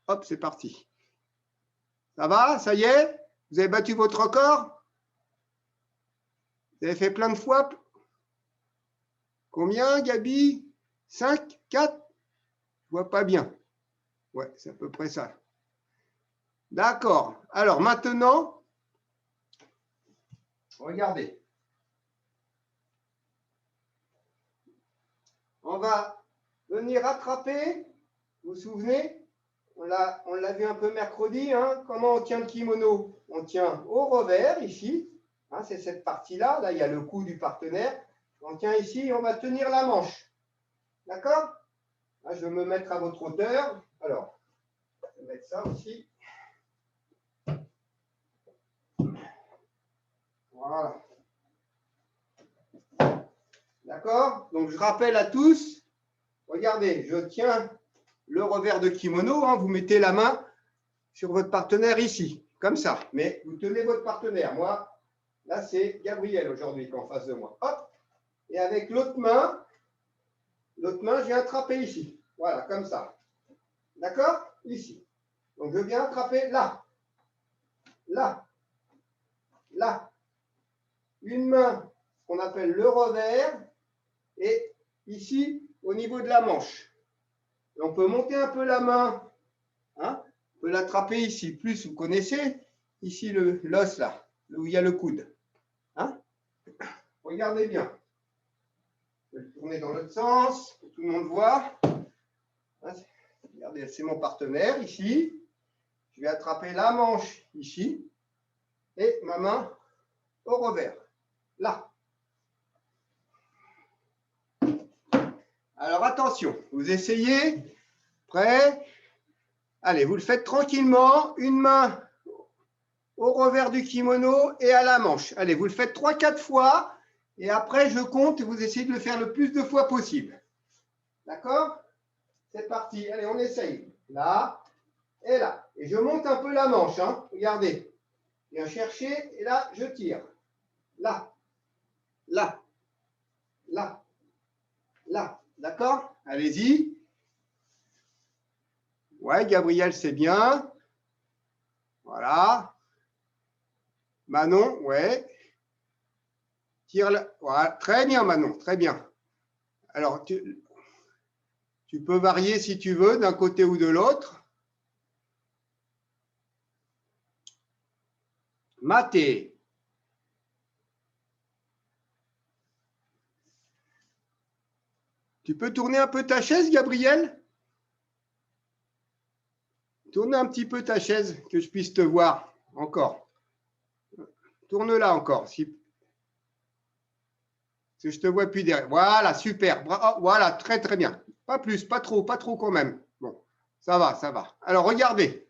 Hop, c'est parti. Ça va? Ça y est? Vous avez battu votre record? Vous avez fait plein de fois? Combien, Gabi? 5? 4? Je vois pas bien. Ouais, c'est à peu près ça. D'accord. Alors maintenant, regardez. On va venir rattraper, vous vous souvenez, on l'a vu un peu mercredi, hein, comment on tient le kimono? On tient au revers ici, hein, c'est cette partie-là, là il y a le cou du partenaire, on tient ici et on va tenir la manche. D'accord? Je vais me mettre à votre hauteur. Alors, je vais mettre ça aussi. Voilà. D'accord? Donc je rappelle à tous, regardez, je tiens le revers de kimono, hein, vous mettez la main sur votre partenaire ici, comme ça. Mais vous tenez votre partenaire. Moi, là, c'est Gabriel aujourd'hui qui est en face de moi. Hop. Et avec l'autre main, je viens attraper ici. Voilà, comme ça. D'accord? Ici. Donc, je viens attraper là. Là. Là. Une main, ce qu'on appelle le revers. Et ici, au niveau de la manche. Et on peut monter un peu la main. Hein? On peut l'attraper ici. Plus, vous connaissez, ici, l'os là, où il y a le coude. Hein? Regardez bien. Je vais le tourner dans l'autre sens, pour que tout le monde voit. Hein? Regardez, c'est mon partenaire ici. Je vais attraper la manche ici. Et ma main au revers. Là. Alors attention, vous essayez. Prêt? Allez, vous le faites tranquillement. Une main au revers du kimono et à la manche. Allez, vous le faites 3-4 fois. Et après, je compte et vous essayez de le faire le plus de fois possible. D'accord? C'est parti. Allez, on essaye. Là et là. Et je monte un peu la manche. Hein. Regardez. Je viens chercher et là, je tire. Là. Là. Là. Là. D'accord? Allez-y. Ouais, Gabriel, c'est bien. Voilà. Manon, ouais. Tire là. Voilà. Très bien, Manon. Très bien. Alors, tu peux varier si tu veux d'un côté ou de l'autre. Maté. Tu peux tourner un peu ta chaise, Gabriel? Tourne un petit peu ta chaise, que je puisse te voir encore. Tourne-la encore. Si je te vois plus derrière. Voilà, super. Voilà, très très bien. Pas plus, pas trop quand même. Bon, ça va, ça va. Alors, regardez.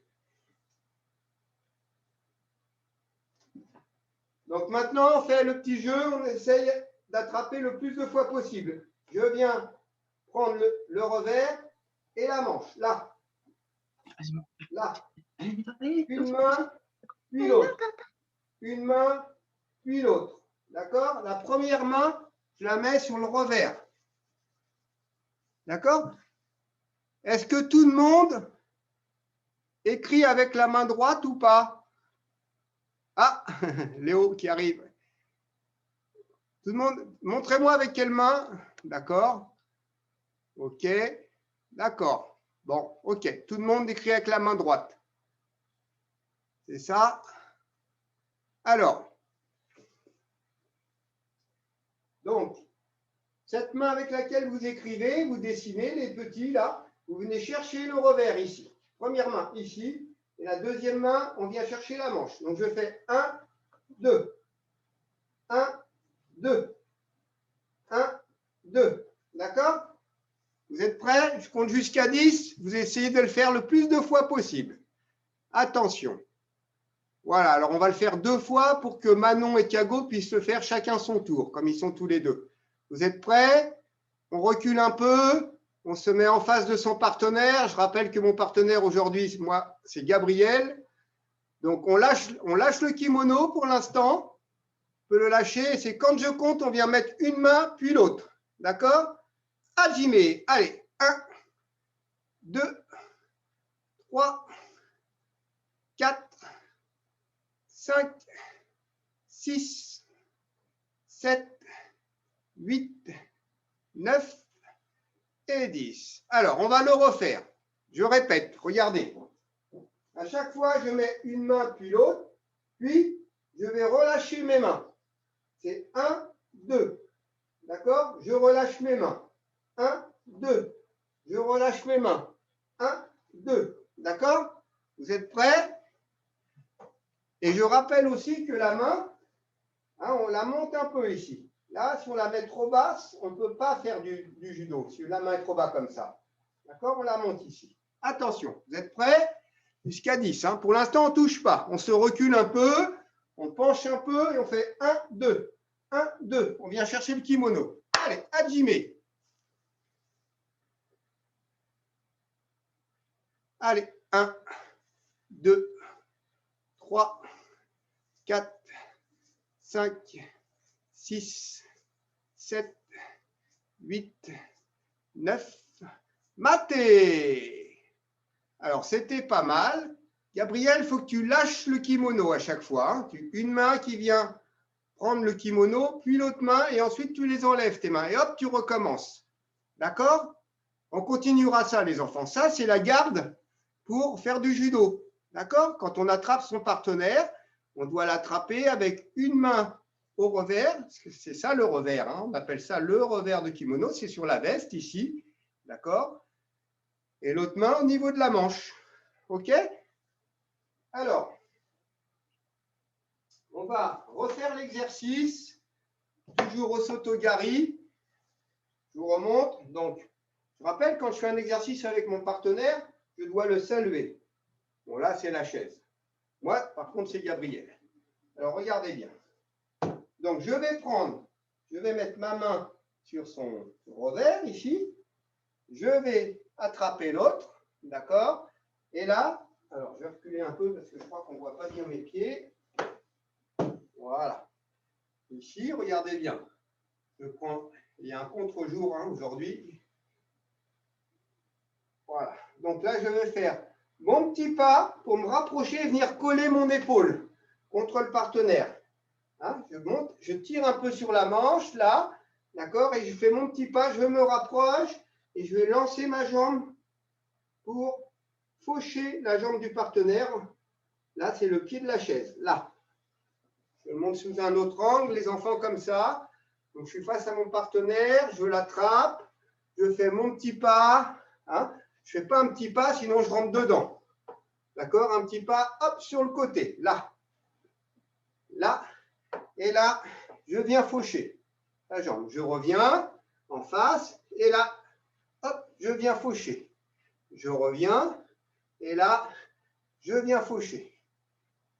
Donc maintenant, on fait le petit jeu. On essaye d'attraper le plus de fois possible. Je viens prendre le revers et la manche. Là. Là. Une main, puis l'autre. Une main, puis l'autre. D'accord? La première main, je la mets sur le revers. D'accord? Est-ce que tout le monde écrit avec la main droite ou pas? Ah, Léo qui arrive. Tout le monde, montrez-moi avec quelle main. D'accord? Ok. D'accord. Bon, ok. Tout le monde écrit avec la main droite. C'est ça? Alors, donc, cette main avec laquelle vous écrivez, vous dessinez les petits là, vous venez chercher le revers ici. Première main ici, et la deuxième main, on vient chercher la manche. Donc je fais 1, 2, 1, 2, 1, 2. D'accord? Vous êtes prêts? Je compte jusqu'à 10. Vous essayez de le faire le plus de fois possible. Attention. Voilà, alors on va le faire 2 fois pour que Manon et Thiago puissent le faire chacun son tour, comme ils sont tous les deux. Vous êtes prêts? On recule un peu, on se met en face de son partenaire. Je rappelle que mon partenaire aujourd'hui, moi, c'est Gabriel. Donc on lâche le kimono pour l'instant. On peut le lâcher. C'est quand je compte, on vient mettre une main puis l'autre. D'accord? Hajime. Allez, 1, 2, 3, 4, 5, 6, 7, 8, 9 et 10. Alors, on va le refaire. Je répète, regardez. À chaque fois, je mets une main puis l'autre, puis je vais relâcher mes mains. C'est 1, 2. D'accord? Je relâche mes mains. 1, 2. Je relâche mes mains. 1, 2. D'accord? Vous êtes prêts? Et je rappelle aussi que la main, hein, on la monte un peu ici. Là, si on la met trop basse, on ne peut pas faire du judo. Si la main est trop bas comme ça. D'accord? On la monte ici. Attention, vous êtes prêts? Jusqu'à 10. Hein. Pour l'instant, on ne touche pas. On se recule un peu, on penche un peu et on fait 1, 2. 1, 2. On vient chercher le kimono. Allez, hajime. Allez, 1, 2, 3, 4, 5, 6, 7, 8, 9. Maté. Alors, c'était pas mal. Gabriel, il faut que tu lâches le kimono à chaque fois. Hein. Une main qui vient prendre le kimono, puis l'autre main, et ensuite tu les enlèves tes mains. Et hop, tu recommences. D'accord? On continuera ça, les enfants. Ça, c'est la garde pour faire du judo. D'accord? Quand on attrape son partenaire, on doit l'attraper avec une main au revers. C'est ça le revers. Hein. On appelle ça le revers de kimono. C'est sur la veste ici. D'accord? Et l'autre main au niveau de la manche. OK? Alors, on va refaire l'exercice. Toujours au sotogari. Je vous remonte. Donc, je rappelle, quand je fais un exercice avec mon partenaire, je dois le saluer. Bon, là, c'est la chaise. Moi, par contre, c'est Gabriel. Alors, regardez bien. Donc, je vais mettre ma main sur son revers, ici. Je vais attraper l'autre, d'accord? Et là, alors, je vais reculer un peu parce que je crois qu'on ne voit pas bien mes pieds. Voilà. Ici, regardez bien. Je prends, il y a un contre-jour hein, aujourd'hui. Voilà. Donc là, je vais faire mon petit pas pour me rapprocher et venir coller mon épaule contre le partenaire. Hein, je monte, je tire un peu sur la manche, là, d'accord, et je fais mon petit pas, je me rapproche et je vais lancer ma jambe pour faucher la jambe du partenaire. Là, c'est le pied de la chaise, là. Je monte sous un autre angle, les enfants comme ça. Donc, je suis face à mon partenaire, je l'attrape, je fais mon petit pas. Hein. Je ne fais pas un petit pas, sinon je rentre dedans. D'accord? Un petit pas, hop, sur le côté, là. Là. Et là, je viens faucher la jambe. Je reviens en face. Et là, hop, je viens faucher. Je reviens. Et là, je viens faucher.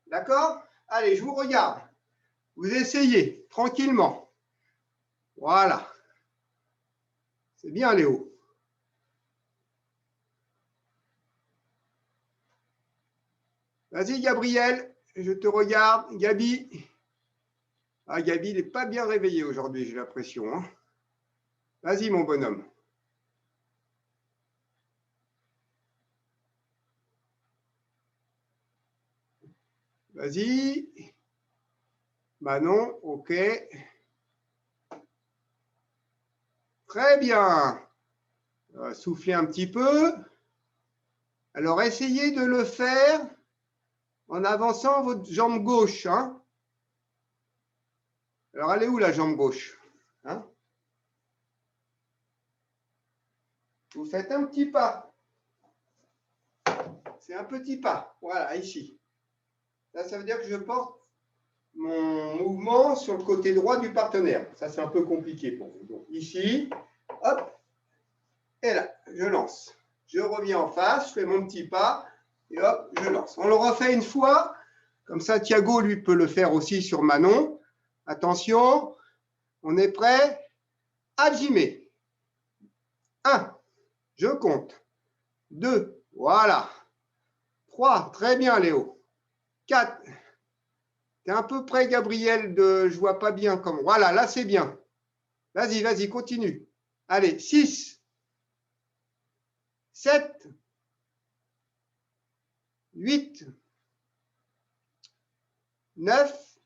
D'accord? Allez, je vous regarde. Vous essayez tranquillement. Voilà. C'est bien, Léo. Vas-y, Gabriel. Je te regarde. Gabi. Ah, Gabi, il n'est pas bien réveillé aujourd'hui, j'ai l'impression. Hein. Vas-y, mon bonhomme. Vas-y. Manon, ok. Très bien. Soufflez un petit peu. Alors, essayez de le faire en avançant votre jambe gauche. Hein. Alors, elle est où la jambe gauche hein. Vous faites un petit pas. C'est un petit pas. Voilà, ici. Là, ça veut dire que je porte mon mouvement sur le côté droit du partenaire. Ça, c'est un peu compliqué pour vous. Donc, ici, hop, et là, je lance. Je reviens en face, je fais mon petit pas, et hop, je lance. On le refait une fois. Comme ça, Thiago, lui, peut le faire aussi sur Manon. Attention, on est prêt. Hajime. 1, je compte. 2, voilà. 3, très bien, Léo. 4, tu es un peu près, Gabriel, je ne vois pas bien comme. Voilà, là, c'est bien. Vas-y, vas-y, continue. Allez, 6, 7, 8, 9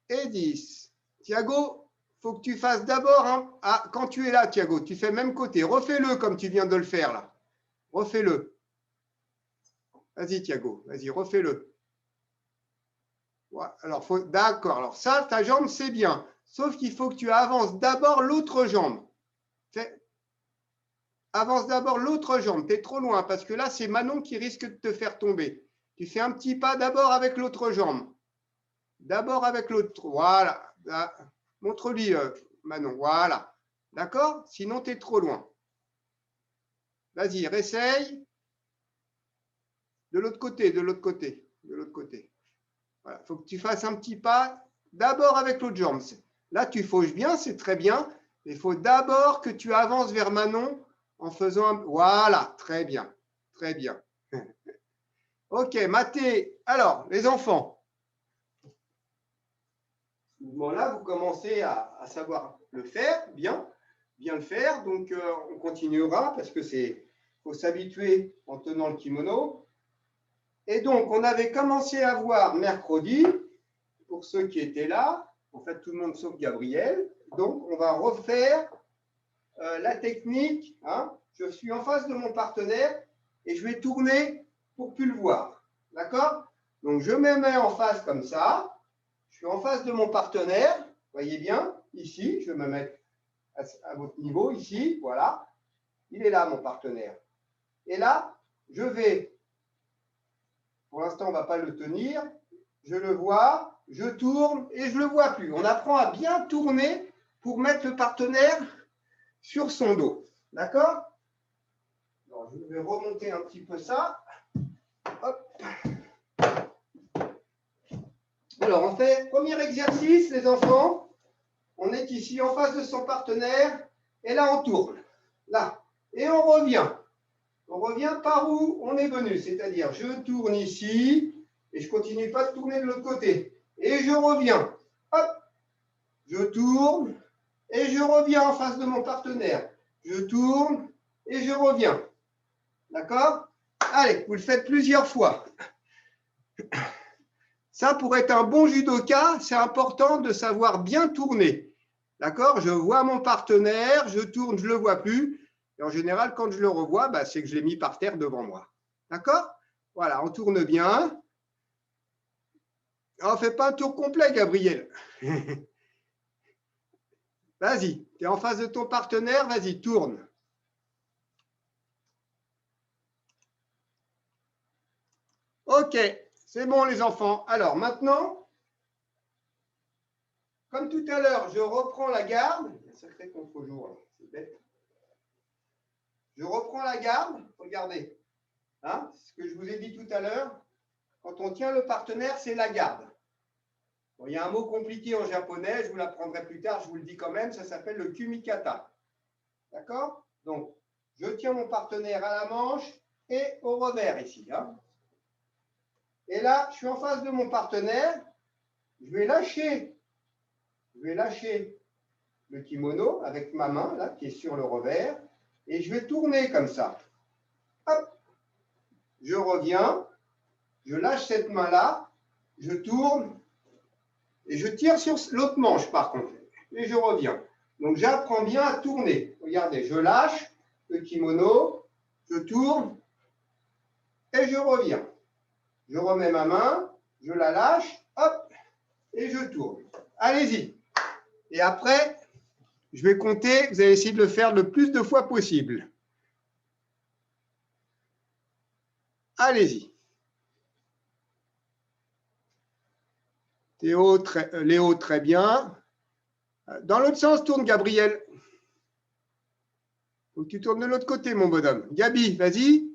et 10. Thiago, il faut que tu fasses d'abord, hein, quand tu es là, Thiago, tu fais même côté. Refais-le comme tu viens de le faire là. Refais-le. Vas-y, Thiago, vas-y, refais-le. Ouais, alors, d'accord. Alors ça, ta jambe, c'est bien. Sauf qu'il faut que tu avances d'abord l'autre jambe. Avance d'abord l'autre jambe. Tu es trop loin parce que là, c'est Manon qui risque de te faire tomber. Tu fais un petit pas d'abord avec l'autre jambe. D'abord avec l'autre. Voilà. Montre-lui, Manon. Voilà. D'accord? Sinon, tu es trop loin. Vas-y, réessaye. De l'autre côté, de l'autre côté, de l'autre côté. Voilà. Il faut que tu fasses un petit pas d'abord avec l'autre jambe. Là, tu fauches bien, c'est très bien. Il faut d'abord que tu avances vers Manon en faisant un... Voilà, très bien, très bien. Ok, Mathé. Alors, les enfants, ce mouvement-là, vous commencez à savoir le faire, bien le faire. Donc, on continuera parce que faut s'habituer en tenant le kimono. Et donc, on avait commencé à voir mercredi, pour ceux qui étaient là, en fait, tout le monde sauf Gabriel. Donc, on va refaire la technique. Hein. Je suis en face de mon partenaire et je vais tourner pour plus le voir. D'accord? Donc, je me mets en face comme ça. Je suis en face de mon partenaire. Voyez bien, ici, je vais me mettre à votre niveau, ici. Voilà. Il est là, mon partenaire. Et là, je vais, pour l'instant, on ne va pas le tenir. Je le vois, je tourne et je ne le vois plus. On apprend à bien tourner pour mettre le partenaire sur son dos. D'accord? Je vais remonter un petit peu ça. Hop. Alors, on fait premier exercice, les enfants. On est ici en face de son partenaire et là, on tourne. Là. Et on revient. On revient par où on est venu. C'est-à-dire, je tourne ici et je ne continue pas de tourner de l'autre côté. Et je reviens. Hop. Je tourne et je reviens en face de mon partenaire. Je tourne et je reviens. D'accord? Allez, vous le faites plusieurs fois. Ça, pour être un bon judoka, c'est important de savoir bien tourner. D'accord? Je vois mon partenaire, je tourne, je ne le vois plus. Et en général, quand je le revois, c'est que je l'ai mis par terre devant moi. D'accord? Voilà, on tourne bien. On ne fait pas un tour complet, Gabriel. Vas-y, tu es en face de ton partenaire, vas-y, tourne. Ok, c'est bon les enfants. Alors maintenant, comme tout à l'heure, je reprends la garde. Il y a un sacré contre-jour, c'est bête. Je reprends la garde, regardez. Hein, ce que je vous ai dit tout à l'heure, quand on tient le partenaire, c'est la garde. Bon, il y a un mot compliqué en japonais, je vous l'apprendrai plus tard, je vous le dis quand même, ça s'appelle le kumikata. D'accord? Donc, je tiens mon partenaire à la manche et au revers ici. Hein. Et là, je suis en face de mon partenaire, je vais lâcher le kimono avec ma main, là, qui est sur le revers, et je vais tourner comme ça. Hop, je reviens, je lâche cette main-là, je tourne, et je tire sur l'autre manche par contre, et je reviens. Donc j'apprends bien à tourner. Regardez, je lâche le kimono, je tourne, et je reviens. Je remets ma main, je la lâche, hop, et je tourne. Allez-y. Et après, je vais compter, vous allez essayer de le faire le plus de fois possible. Allez-y. Léo, très bien. Dans l'autre sens, tourne, Gabriel. Il faut que tu tournes de l'autre côté, mon bonhomme. Gabi, vas-y.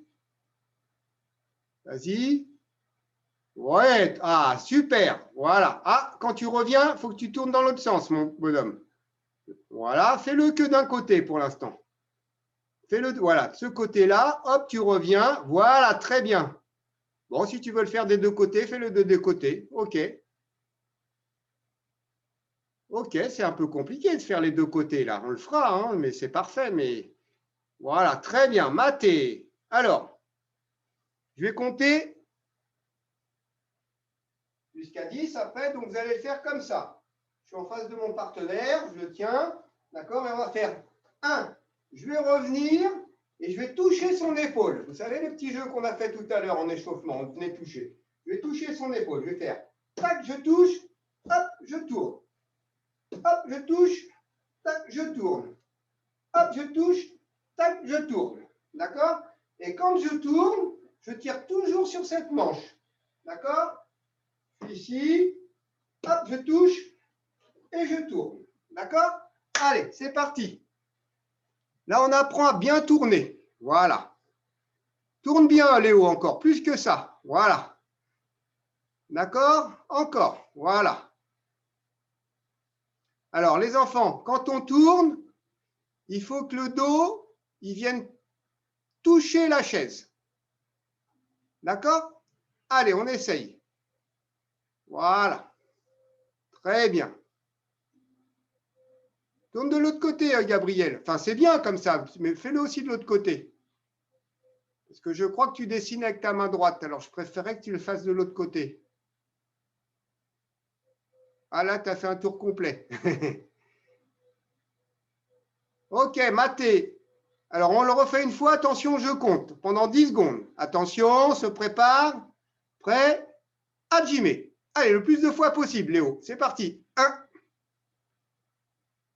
Vas-y. Ouais, ah, super. Voilà. Ah, quand tu reviens, il faut que tu tournes dans l'autre sens, mon bonhomme. Voilà, fais-le que d'un côté pour l'instant. Fais-le, voilà, de ce côté-là, hop, tu reviens. Voilà, très bien. Bon, si tu veux le faire des deux côtés, fais-le de deux côtés. OK. Ok, c'est un peu compliqué de faire les deux côtés là. On le fera, hein, mais c'est parfait. Mais voilà, très bien. Mathé. Alors, Je vais compter jusqu'à 10 après, donc vous allez le faire comme ça. Je suis en face de mon partenaire, je le tiens, d'accord, et on va faire 1. Je vais revenir et je vais toucher son épaule. Vous savez les petits jeux qu'on a fait tout à l'heure en échauffement, on venait toucher. Je vais toucher son épaule, je vais faire, tac, je touche, hop, je tourne. Hop, je touche, tac, je tourne. Hop, je touche, tac, je tourne. D'accord? Et quand je tourne, je tire toujours sur cette manche. D'accord? Ici, hop, je touche et je tourne. D'accord? Allez, c'est parti. Là, on apprend à bien tourner. Voilà. Tourne bien, Léo, encore, plus que ça. Voilà. D'accord? Encore. Voilà. Alors, les enfants, quand on tourne, il faut que le dos, il vienne toucher la chaise. D'accord? Allez, on essaye. Voilà. Très bien. Tourne de l'autre côté, Gabriel. Enfin, c'est bien comme ça, mais fais-le aussi de l'autre côté. Parce que je crois que tu dessines avec ta main droite. Alors, je préférerais que tu le fasses de l'autre côté. Ah là, tu as fait un tour complet. Ok, Mathé. Alors, on le refait une fois. Attention, je compte. Pendant 10 secondes. Attention, on se prépare. Prêt? Hajime. Allez, le plus de fois possible, Léo. C'est parti. 1,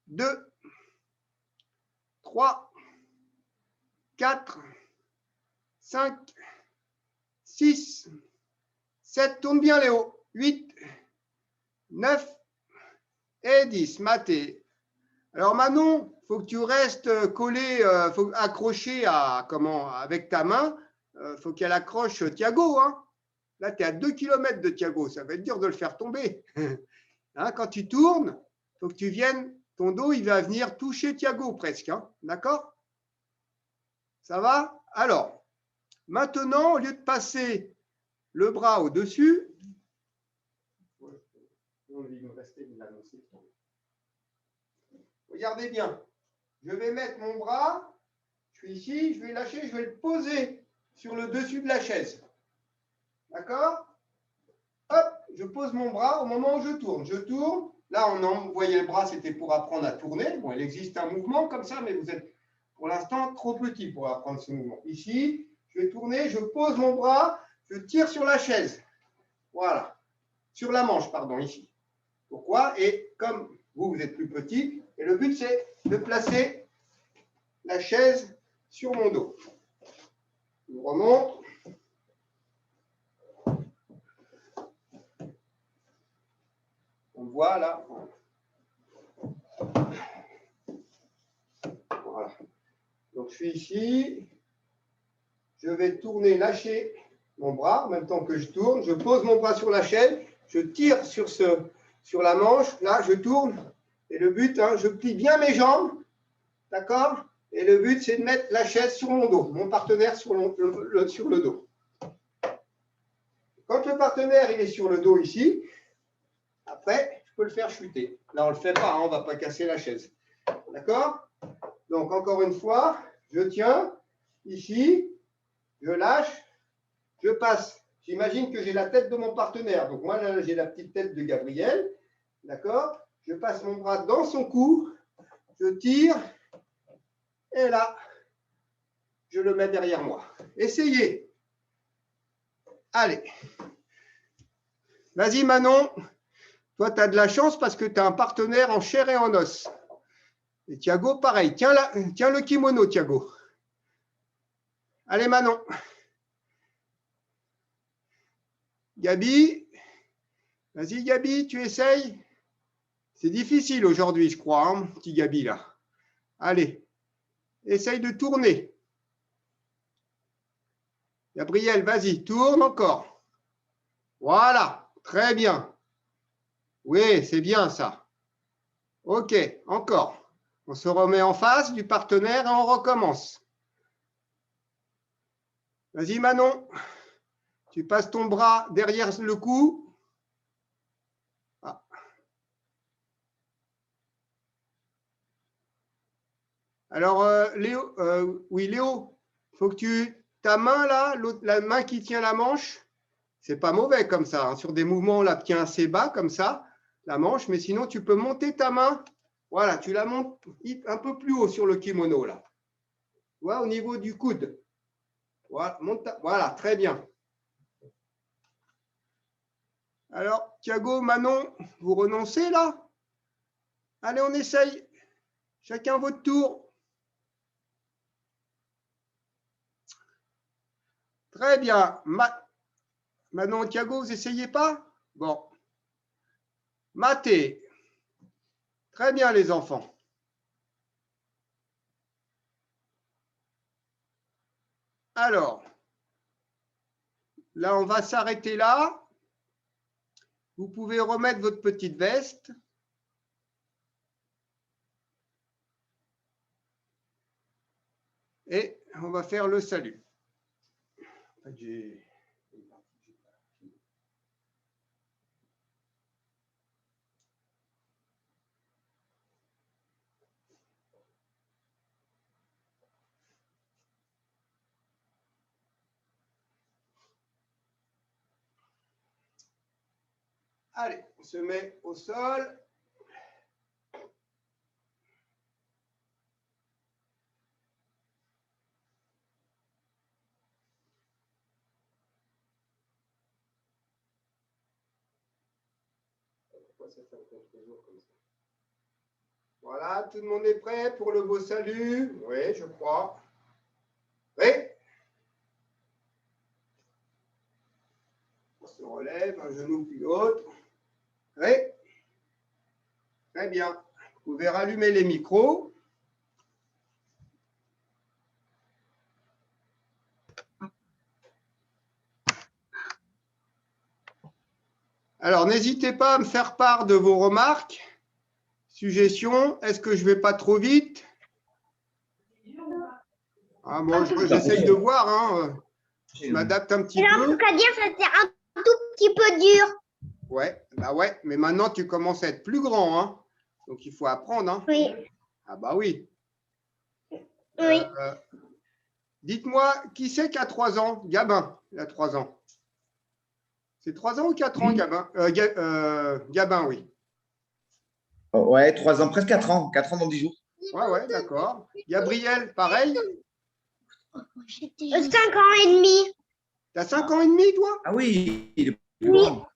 2, 3, 4, 5, 6, 7. Tourne bien, Léo. 8, 9 et 10. Mathé. Alors, Manon, il faut que tu restes collé, faut accroché à, avec ta main. Il faut qu'elle accroche Thiago. Hein. Là, tu es à 2 km de Thiago. Ça va être dur de le faire tomber. Hein, quand tu tournes, il faut que tu viennes. Ton dos, il va venir toucher Thiago presque. Hein. D'accord? Ça va? Alors, maintenant, au lieu de passer le bras au-dessus, regardez bien. Je vais mettre mon bras, je suis ici, je vais lâcher, je vais le poser sur le dessus de la chaise. D'accord? Hop, je pose mon bras au moment où je tourne. Je tourne. Là, vous voyez le bras, c'était pour apprendre à tourner. Bon, il existe un mouvement comme ça, mais vous êtes pour l'instant trop petit pour apprendre ce mouvement. Ici, je vais tourner, je pose mon bras, je tire sur la chaise. Voilà. Sur la manche, pardon, ici. Pourquoi? Et comme vous êtes plus petit, et le but, c'est de placer la chaise sur mon dos. Je remonte. On voit là. Voilà. Donc, je suis ici. Je vais tourner, lâcher mon bras en même temps que je tourne. Je pose mon bras sur la chaise. Je tire sur la manche. Là, je tourne. Et le but, hein, je plie bien mes jambes. D'accord? Et le but, c'est de mettre la chaise sur mon dos. Mon partenaire sur le dos. Quand le partenaire il est sur le dos ici, après, je peux le faire chuter. Là, on ne le fait pas. Hein, on ne va pas casser la chaise. D'accord? Donc, encore une fois, je tiens ici. Je lâche, je passe. J'imagine que j'ai la tête de mon partenaire. Donc moi, j'ai la petite tête de Gabriel. D'accord? Je passe mon bras dans son cou. Je tire. Et là, je le mets derrière moi. Essayez. Allez. Vas-y, Manon. Toi, tu as de la chance parce que tu as un partenaire en chair et en os. Et Thiago, pareil. Tiens le kimono, Thiago. Allez, Manon. Gabi, vas-y Gabi, tu essayes. C'est difficile aujourd'hui, je crois, hein, petit Gabi là. Allez, essaye de tourner. Gabriel, vas-y, tourne encore. Voilà, très bien. Oui, c'est bien ça. Ok, encore. On se remet en face du partenaire et on recommence. Vas-y Manon, tu passes ton bras derrière le cou. Ah. Alors Léo, oui Léo, il faut que tu ta main là, la main qui tient la manche, c'est pas mauvais comme ça. Hein. Sur des mouvements, on la tient assez bas comme ça, la manche, mais sinon tu peux monter ta main. Voilà, tu la montes un peu plus haut sur le kimono là. Tu vois, au niveau du coude. Voilà, voilà, très bien. Alors, Thiago, Manon, vous renoncez là? Allez, on essaye. Chacun votre tour. Très bien. Manon, Thiago, vous essayez pas? Bon. Maté. Très bien, les enfants. Alors, là, on va s'arrêter là. Vous pouvez remettre votre petite veste. Et on va faire le salut. Allez, on se met au sol. Voilà, tout le monde est prêt pour le beau salut? Oui, je crois. Oui. On se relève, un genou puis l'autre. Oui. Très bien. Vous pouvez rallumer les micros. Alors, n'hésitez pas à me faire part de vos remarques, suggestions. Est-ce que je ne vais pas trop vite? Ah, moi, j'essaye de voir. Hein. Je m'adapte un petit peu. En tout cas, dire, c'était un tout petit peu dur. Ouais, bah ouais. Mais maintenant, tu commences à être plus grand. Hein. Donc, il faut apprendre. Hein. Oui. Ah bah oui. Oui. Dites-moi, qui c'est qui a 3 ans? Gabin, il a 3 ans. C'est 3 ans ou 4 ans, Gabin? Gabin, oui. Ouais, 3 ans, presque 4 ans. 4 ans dans 10 jours. Ouais, d'accord. Gabriel, pareil? 5 ans et demi. Tu as 5 ans et demi, toi? Ah oui, il est plus Oui. grand.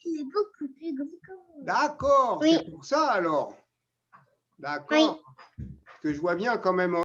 Il est beaucoup plus grand. D'accord, Oui. c'est pour ça alors. D'accord. Que je vois bien quand même.